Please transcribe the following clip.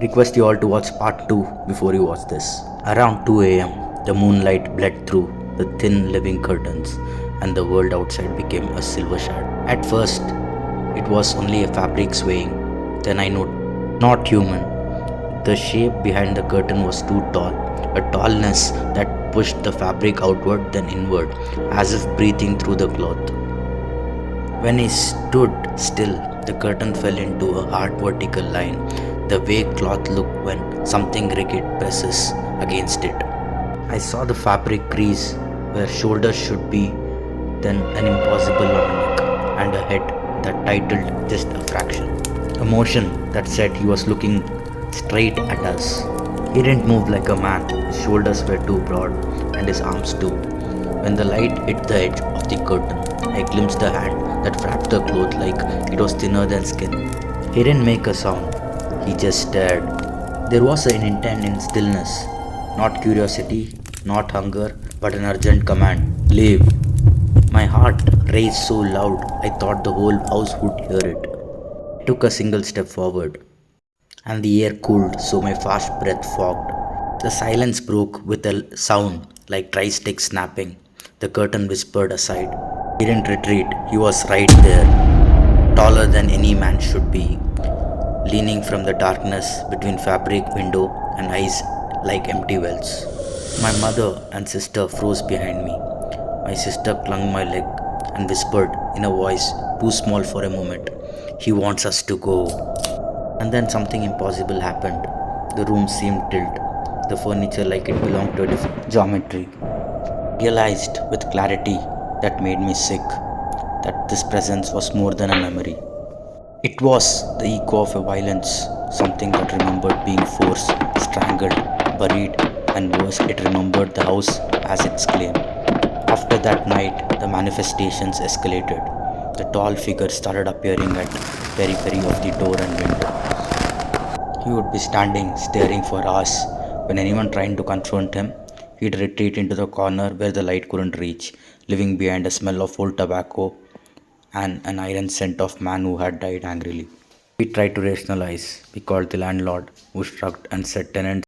Request you all to watch part 2 before you watch this. Around 2 a.m., the moonlight bled through the thin living curtains and the world outside became a silver shadow. At first, it was only a fabric swaying. Then I noticed, not human. The shape behind the curtain was too tall, a tallness that pushed the fabric outward then inward, as if breathing through the cloth. When he stood still, the curtain fell into a hard vertical line, the way cloth look when something rigid presses against it. I saw the fabric crease where shoulders should be, then an impossible long neck, and a head that titled just a fraction. A motion that said he was looking straight at us. He didn't move like a man, his shoulders were too broad, and his arms too. When the light hit the edge of the curtain, I glimpsed a hand that wrapped the cloth like it was thinner than skin. He didn't make a sound, he just stared. There was an intent in stillness, not curiosity, not hunger, but an urgent command. Leave. My heart raced so loud I thought the whole house would hear it. I took a single step forward, and the air cooled so my fast breath fogged. The silence broke with a sound like dry sticks snapping. The curtain whispered aside. He didn't retreat, he was right there, taller than any man should be, leaning from the darkness between fabric window and eyes like empty wells. My mother and sister froze behind me. My sister clung my leg and whispered in a voice too small for a moment, "He wants us to go." And then something impossible happened. The room seemed tilt, the furniture like it belonged to a different geometry. Realized with clarity that made me sick that this presence was more than a memory. It was the echo of a violence, something that remembered being forced, strangled, buried, and worse, it remembered the house as its claim. After that night, the manifestations escalated. The tall figure started appearing at periphery of the door and window. He would be standing, staring for hours. When anyone tried to confront him, he'd retreat into the corner where the light couldn't reach, leaving behind a smell of old tobacco and an iron scent of man who had died angrily. We tried to rationalize. We called the landlord, who shrugged and said tenants